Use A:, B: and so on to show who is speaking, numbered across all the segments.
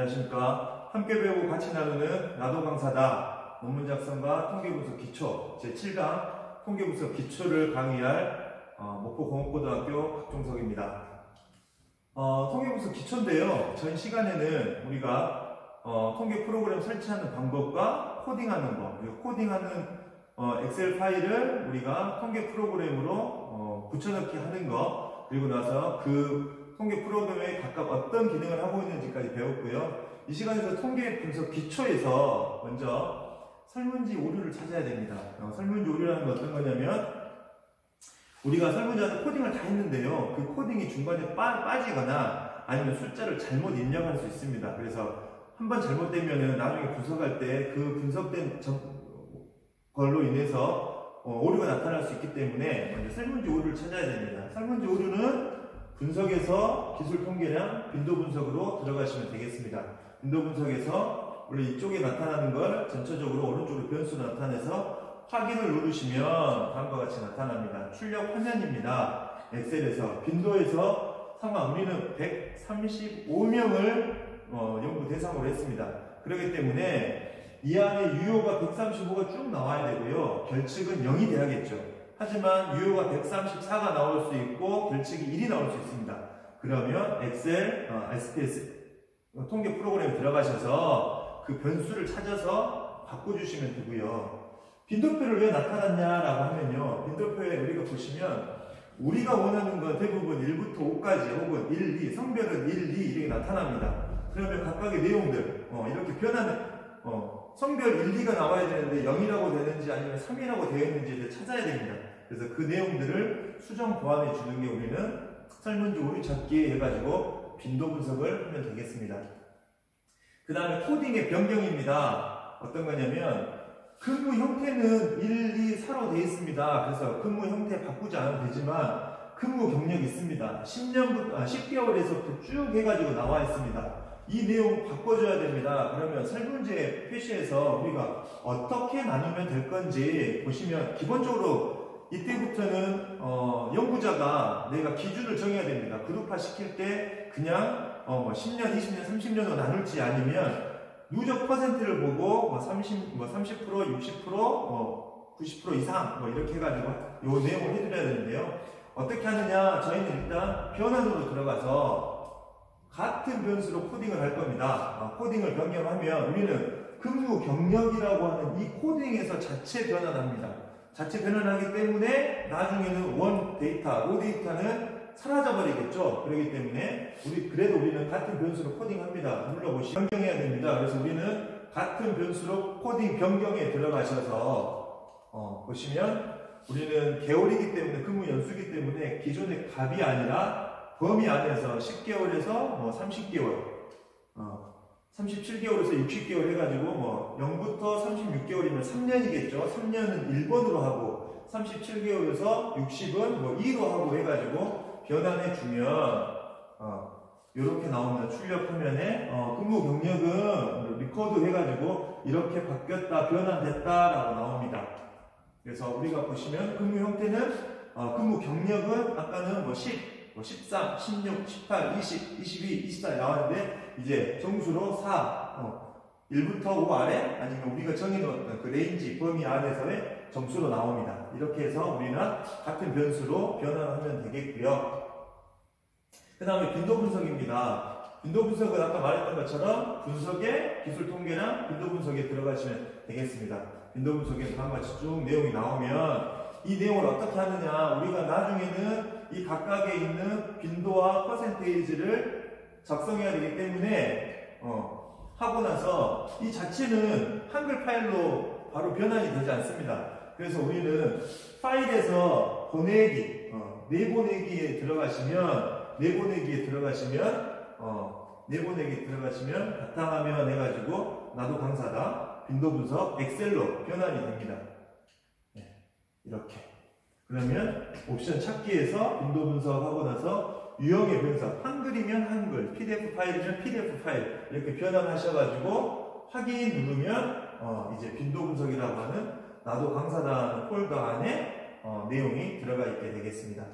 A: 안녕하십니까. 함께 배우고 같이 나누는 나도 강사다. 논문 작성과 통계분석 기초 제7강 통계분석 기초를 강의할 목포공업고등학교 박종석입니다. 통계분석 기초인데요. 전 시간에는 우리가 통계 프로그램 설치하는 방법과 코딩하는 거, 그리고 코딩하는 엑셀 파일을 우리가 통계 프로그램으로 붙여넣기 하는 거, 그리고 나서 그 통계 프로그램에 각각 어떤 기능을 하고 있는지까지 배웠고요. 이 시간에서 통계 분석 기초에서 먼저 설문지 오류를 찾아야 됩니다. 설문지 오류라는 건 어떤 거냐면 우리가 설문지 안에 코딩을 다 했는데요. 그 코딩이 중간에 빠지거나 아니면 숫자를 잘못 입력할 수 있습니다. 그래서 한번 잘못되면은 나중에 분석할 때 그 분석된 걸로 인해서 오류가 나타날 수 있기 때문에 먼저 설문지 오류를 찾아야 됩니다. 설문지 오류는 분석에서 기술 통계량 빈도 분석으로 들어가시면 되겠습니다. 빈도 분석에서 원래 이쪽에 나타나는 걸 전체적으로 오른쪽으로 변수로 나타내서 확인을 누르시면 다음과 같이 나타납니다. 출력 화면입니다. 엑셀에서 빈도에서 상황 우리는 135명을 연구 대상으로 했습니다. 그렇기 때문에 이 안에 유효가 135가 쭉 나와야 되고요. 결측은 0이 돼야겠죠. 하지만 유효가 134가 나올 수 있고 결측이 1이 나올 수 있습니다. 그러면 엑셀, SPS 통계 프로그램에 들어가셔서 그 변수를 찾아서 바꿔주시면 되고요. 빈도표를 왜 나타났냐라고 하면요. 빈도표에 우리가 보시면 우리가 원하는 건 대부분 1부터 5까지 혹은 1, 2, 성별은 1, 2 이렇게 나타납니다. 그러면 각각의 내용들 이렇게 변하는 성별 1, 2가 나와야 되는데 0이라고 되는지 아니면 3이라고 되어 있는지를 찾아야 됩니다. 그래서 그 내용들을 수정 보완해 주는 게 우리는 설문지 오류 찾기 해가지고 빈도 분석을 하면 되겠습니다. 그 다음에 코딩의 변경입니다. 어떤 거냐면 근무 형태는 1, 2, 4로 되어 있습니다. 그래서 근무 형태 바꾸지 않아도 되지만 근무 경력이 있습니다. 10개월에서부터 쭉 해가지고 나와 있습니다. 이 내용 바꿔줘야 됩니다. 그러면 설문지에 표시해서 우리가 어떻게 나누면 될 건지 보시면 기본적으로 이때부터는 연구자가 내가 기준을 정해야 됩니다. 그룹화 시킬 때 그냥 10년, 20년, 30년으로 나눌지 아니면 누적 퍼센트를 보고 30%, 60%, 90% 이상 이렇게 해가지고 이 내용을 해드려야 되는데요. 어떻게 하느냐? 저희는 일단 변환으로 들어가서 같은 변수로 코딩을 할 겁니다. 코딩을 변경하면 우리는 근무 경력이라고 하는 이 코딩에서 자체 변환합니다. 자체 변환하기 때문에 나중에는 원 데이터, 로 데이터는 사라져 버리겠죠. 그렇기 때문에 우리는 같은 변수로 코딩합니다. 눌러보시면 변경해야 됩니다. 그래서 우리는 같은 변수로 코딩 변경에 들어가셔서 보시면 우리는 개월이기 때문에 근무 연수이기 때문에 기존의 값이 아니라 범위 안에서 10개월에서 30개월, 37개월에서 60개월 해가지고 0부터 36개월이면 3년이겠죠. 3년은 1번으로 하고 37개월에서 60은 2로 하고 해가지고 변환해 주면 이렇게 나옵니다. 출력 화면에 근무 경력은 리코드 해가지고 이렇게 바뀌었다, 변환됐다라고 나옵니다. 그래서 우리가 보시면 근무 형태는 근무 경력은 아까는 10, 13, 16, 18, 20, 22, 24 나왔는데 이제 정수로 4, 1부터 5 아래 아니면 우리가 정해놓은 그 레인지 범위 안에서의 점수로 나옵니다. 이렇게 해서 우리는 같은 변수로 변환하면 되겠고요. 그 다음에 빈도 분석입니다. 빈도 분석은 아까 말했던 것처럼 분석의 기술 통계랑 빈도 분석에 들어가시면 되겠습니다. 빈도 분석에서 한 가지 쭉 내용이 나오면 이 내용을 어떻게 하느냐, 우리가 나중에는 이 각각에 있는 빈도와 퍼센테이지를 작성해야 되기 때문에 하고 나서 이 자체는 한글 파일로 바로 변환이 되지 않습니다. 그래서 우리는 파일에서 보내기, 내보내기에 들어가시면 바탕화면 해가지고 나도 강사다 빈도 분석 엑셀로 변환이 됩니다. 이렇게. 그러면 옵션 찾기에서 빈도 분석하고 나서 유형의 분석, 한글이면 한글, PDF 파일이면 PDF 파일 이렇게 변환하셔가지고 확인 누르면 이제 빈도 분석이라고 하는 나도 강사다 폴더 안에 내용이 들어가 있게 되겠습니다.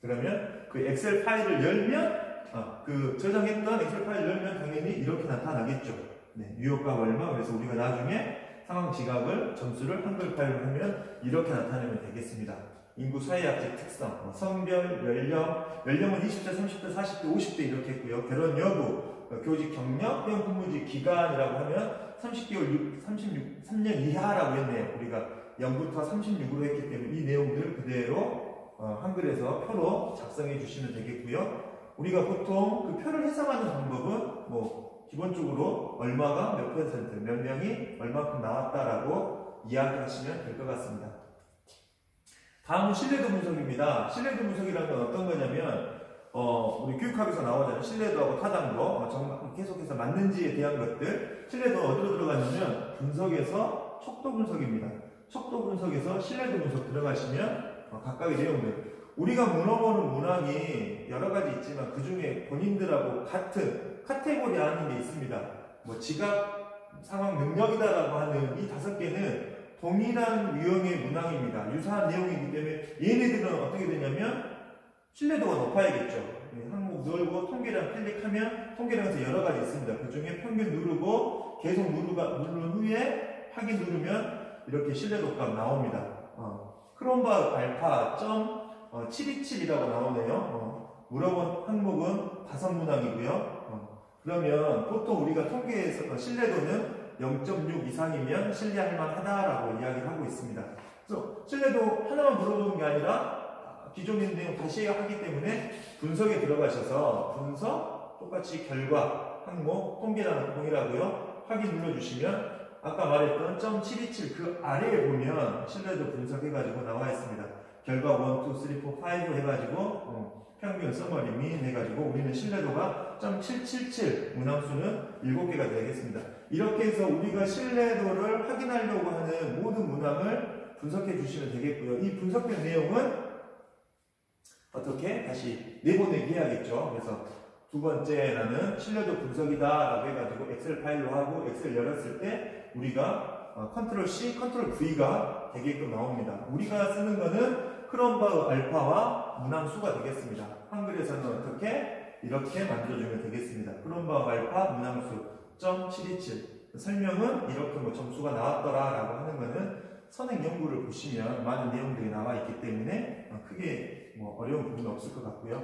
A: 그러면 그 엑셀 파일을 열면 그 저장했던 엑셀 파일 열면 당연히 이렇게 나타나겠죠. 네, 유효값 얼마. 그래서 우리가 나중에 상황 지각을 점수를 한글 파일로 하면 이렇게 나타내면 되겠습니다. 인구 사회학적 특성, 성별, 연령은 20대, 30대, 40대, 50대 이렇게 했고요. 결혼 여부, 교직 경력, 회원 근무지 기간이라고 하면 30개월, 3년 이하라고 했네요. 우리가 0부터 36으로 했기 때문에 이 내용들 그대로 한글에서 표로 작성해 주시면 되겠고요. 우리가 보통 그 표를 해석하는 방법은 기본적으로 얼마가 몇 퍼센트, 몇 명이 얼마큼 나왔다라고 이야기하시면 될 것 같습니다. 다음은 신뢰도 분석입니다. 신뢰도 분석이라는 건 어떤 거냐면 우리 교육학에서 나오잖아요. 신뢰도하고 타당도, 정말 계속해서 맞는지에 대한 것들. 신뢰도는 어디로 들어가냐면 분석에서 척도 분석입니다. 척도 분석에서 신뢰도 분석 들어가시면 각각의 내용들. 우리가 물어보는 문항이 여러 가지 있지만 그 중에 본인들하고 같은 카테고리 안에 게 있습니다. 지각 상황 능력이다라고 하는 이 5개는 동일한 유형의 문항입니다. 유사한 내용이기 때문에 얘네들은 어떻게 되냐면 신뢰도가 높아야겠죠. 항목 누르고 통계량 클릭하면 통계량에서 여러 가지 있습니다. 그 중에 평균 누르고 계속 누른 후에 확인 누르면 이렇게 신뢰도값 나옵니다. 크롬바 알파 727이라고 나오네요. 물어본 항목은 5문항이고요. 그러면 보통 우리가 통계에서 신뢰도는 0.6 이상이면 신뢰할 만하다라고 이야기를 하고 있습니다. 그래서 신뢰도 하나만 물어보는 게 아니라 기존 있는 내용 다시 하기 때문에 분석에 들어가셔서 분석, 똑같이 결과, 항목, 통계라는 동일하고요. 확인 눌러주시면 아까 말했던 727 그 아래에 보면 신뢰도 분석해가지고 나와 있습니다. 결과 1, 2, 3, 4, 5 해가지고 평균, 서머리, 민 해가지고 우리는 신뢰도가 777 문항수는 7개가 되겠습니다. 이렇게 해서 우리가 신뢰도를 확인하려고 하는 모든 문항을 분석해 주시면 되겠고요. 이 분석된 내용은 어떻게? 다시 내보내기 해야겠죠. 그래서 두 번째 나는 신뢰도 분석이다 라고 해가지고 엑셀 파일로 하고 엑셀 열었을 때 우리가 컨트롤 C, 컨트롤 V가 되게끔 나옵니다. 우리가 쓰는 거는 크롬바 알파와 문항수가 되겠습니다. 한글에서는 어떻게? 이렇게 만들어주면 되겠습니다. 크롬바 알파 문항수 727 설명은 이렇게 점수가 나왔더라 라고 하는 거는 선행 연구를 보시면 많은 내용들이 나와 있기 때문에 크게 어려운 부분은 없을 것 같고요.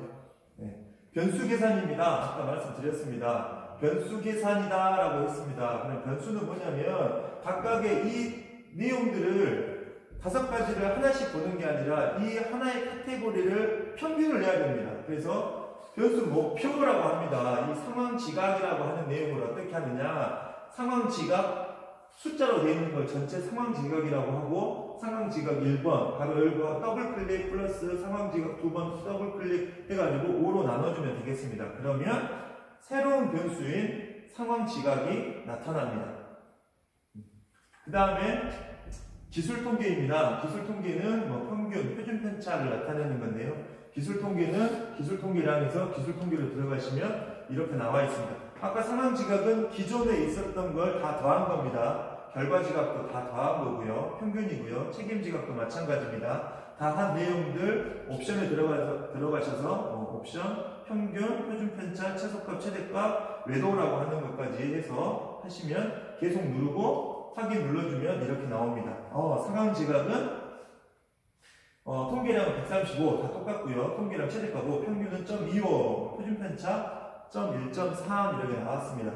A: 네. 변수 계산입니다. 아까 말씀드렸습니다. 변수 계산이다 라고 했습니다. 그럼 변수는 뭐냐면 각각의 이 내용들을 5가지를 하나씩 보는 게 아니라 이 하나의 카테고리를 평균을 내야 됩니다. 그래서 변수 목표라고 합니다. 이 상황 지각이라고 하는 내용을 어떻게 하느냐, 상황 지각 숫자로 되어 있는 걸 전체 상황 지각이라고 하고, 상황 지각 1번 바로 열고 더블 클릭 플러스 상황 지각 2번 더블 클릭 해가지고 5로 나눠주면 되겠습니다. 그러면 새로운 변수인 상황 지각이 나타납니다. 그 다음에 기술 통계입니다. 기술 통계는 평균, 표준 편차를 나타내는 건데요. 기술 통계는 기술 통계량에서 기술 통계로 들어가시면 이렇게 나와 있습니다. 아까 상황 지각은 기존에 있었던 걸 다 더한 겁니다. 결과 지각도 다 더한 거고요. 평균이고요. 책임 지각도 마찬가지입니다. 다 한 내용들 옵션에 들어가셔서 옵션, 평균, 표준 편차, 최소값, 최대값, 외도라고 하는 것까지 해서 하시면 계속 누르고 확인 눌러주면 이렇게 나옵니다. 상황 지각은 통계량은 135 다 똑같고요. 통계량 최대값고 평균은 0.25, 표준 편차 1.3 이렇게 나왔습니다.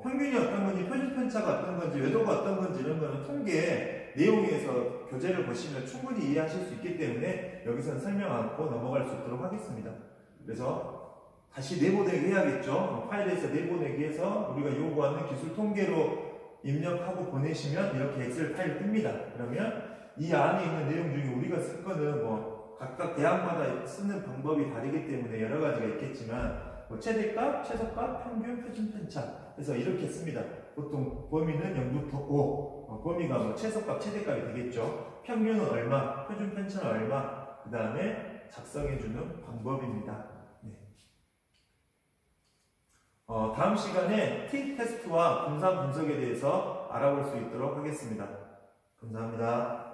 A: 평균이 어떤 건지, 표준 편차가 어떤 건지, 외도가 어떤 건지 이런 거는 통계 내용에서 교재를 보시면 충분히 이해하실 수 있기 때문에 여기서는 설명 않고 넘어갈 수 있도록 하겠습니다. 그래서 다시 내보내기 해야겠죠. 파일에서 내보내기 해서 우리가 요구하는 기술 통계로 입력하고 보내시면 이렇게 엑셀 파일이 뜹니다. 그러면 이 안에 있는 내용 중에 우리가 쓸 거는 각각 대학마다 쓰는 방법이 다르기 때문에 여러 가지가 있겠지만 최대값, 최소값, 평균, 표준 편차 그래서 이렇게 씁니다. 보통 범위는 0부터 5 범위가 최소값, 최대값이 되겠죠. 평균은 얼마, 표준 편차는 얼마 그 다음에 작성해주는 방법입니다. 네. 다음 시간에 T-테스트와 분산 분석에 대해서 알아볼 수 있도록 하겠습니다. 감사합니다.